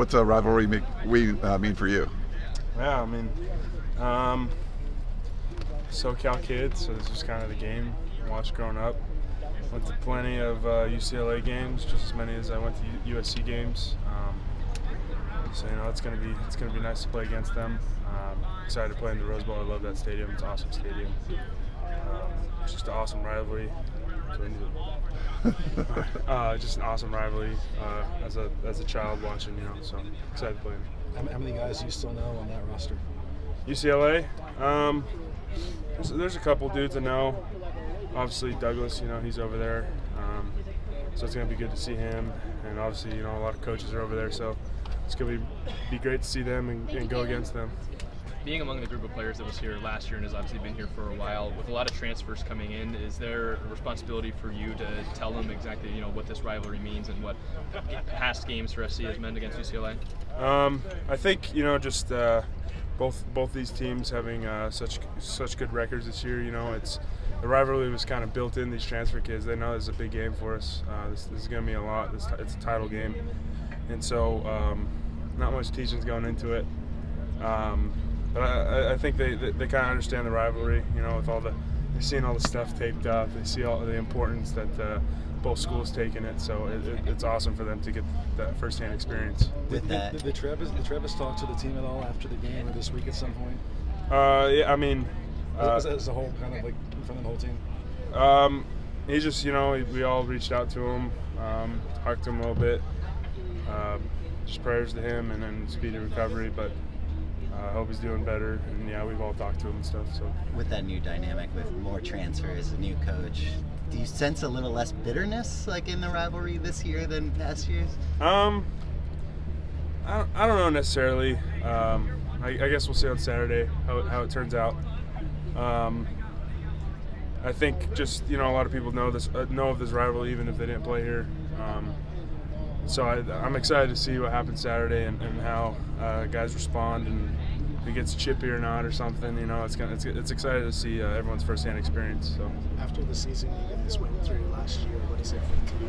What's a rivalry mean for you? Yeah, I mean, SoCal kid, so this was kind of the game I watched growing up. Went to plenty of UCLA games, just as many as I went to USC games. So it's gonna be nice to play against them. Excited to play in the Rose Bowl. I love that stadium. It's an awesome stadium. It's just an awesome rivalry. Just an awesome rivalry as a child watching, so excited to play them. How many guys do you still know on that roster? UCLA, there's a couple dudes I know. Obviously Douglas, he's over there, so it's gonna be good to see him. And obviously, a lot of coaches are over there, so it's gonna be great to see them and go against them. Being among the group of players that was here last year and has obviously been here for a while, with a lot of transfers coming in, is there a responsibility for you to tell them exactly, what this rivalry means and what past games for SC has meant against UCLA? I think just both these teams having such good records this year. It's the rivalry was kind of built in these transfer kids. They know this is a big game for us. This is going to be a lot. It's a title game, and so not much teaching's going into it. But I think they kind of understand the rivalry, with they're seeing all the stuff taped up. They see all the importance that both schools take in it. So it's awesome for them to get that firsthand experience. Did Travis talk to the team at all after the game or this week at some point? Yeah, I mean, as a whole, kind of like in front of the whole team. He just, we all reached out to him, talked to him a little bit. Just prayers to him and then speedy recovery, but. I hope he's doing better, and yeah, we've all talked to him and stuff. So with that new dynamic, with more transfers, a new coach, do you sense a little less bitterness, like in the rivalry this year than past years? I don't know necessarily. I guess we'll see on Saturday how it turns out. I think just a lot of people know of this rivalry even if they didn't play here. So I'm excited to see what happens Saturday and how guys respond and if he gets chippy or not or something. It's exciting to see everyone's firsthand experience. So after the season you guys went through last year, what does it mean to be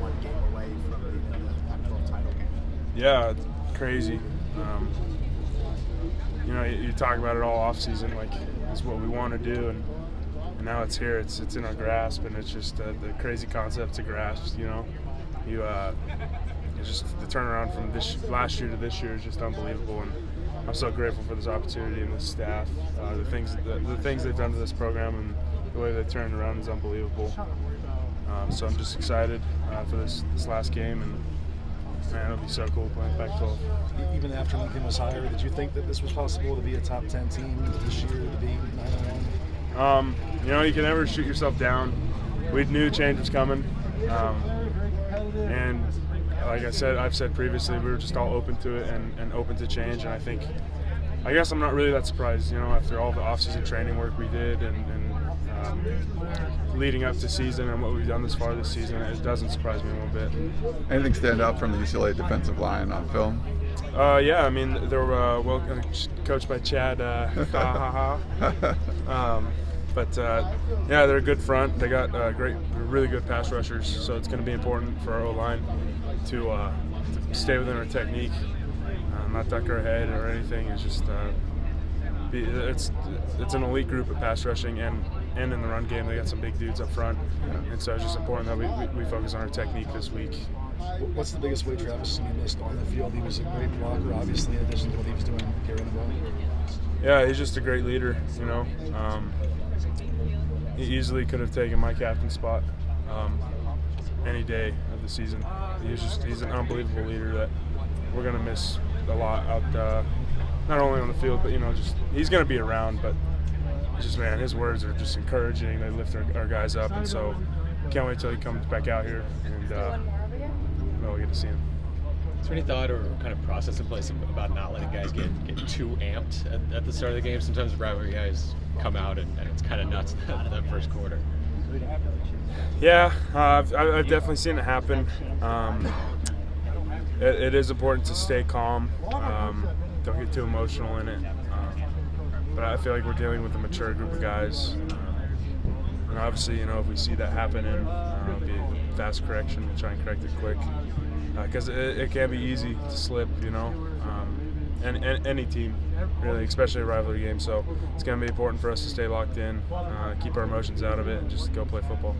one game away from the Pac-12 title game? Yeah, it's crazy. You talk about it all off season, like it's what we want to do, and now it's here. It's in our grasp, and it's just the crazy concept to grasp. It's just the turnaround from last year to this year is just unbelievable, and I'm so grateful for this opportunity and this staff. The things they've done to this program and the way they turned around is unbelievable. So I'm just excited for this last game, and man, it'll be so cool playing Pac-12. Even after Lincoln was hired, did you think that this was possible to be a top 10 team this year, to be 9-1? You can never shoot yourself down. We knew change was coming. And like I've said previously, we were just all open to it and open to change. And I guess I'm not really that surprised, after all the off-season training work we did and leading up to season and what we've done this far this season, it doesn't surprise me a little bit. Anything stand out from the UCLA defensive line on film? Yeah, I mean, they're well coached by Chad. But yeah, they're a good front. They got really good pass rushers, so it's going to be important for our O-line to stay within our technique, not duck our head or anything. It's just it's an elite group of pass rushing and in the run game. They got some big dudes up front, and so it's just important that we focus on our technique this week. What's the biggest way Travis missed on the field? He was a great blocker, obviously, in addition to what he was doing carrying the ball. Yeah, he's just a great leader, He easily could have taken my captain spot any day of the season. He's an unbelievable leader that we're going to miss a lot out, not only on the field, but he's going to be around. But just man, his words are just encouraging. They lift our guys up, and so can't wait till he comes back out here and we'll get to see him. Is there any thought or kind of process in place about not letting guys get too amped at the start of the game? Sometimes the rivalry guys come out and it's kind of nuts that first quarter. Yeah, I've definitely seen it happen. It is important to stay calm. Don't get too emotional in it. But I feel like we're dealing with a mature group of guys. And obviously, you know, if we see that happen, and it'll be a fast correction, we'll try and correct it quick. Because it can be easy to slip, you know, and any team, really, especially a rivalry game. So it's going to be important for us to stay locked in, keep our emotions out of it, and just go play football.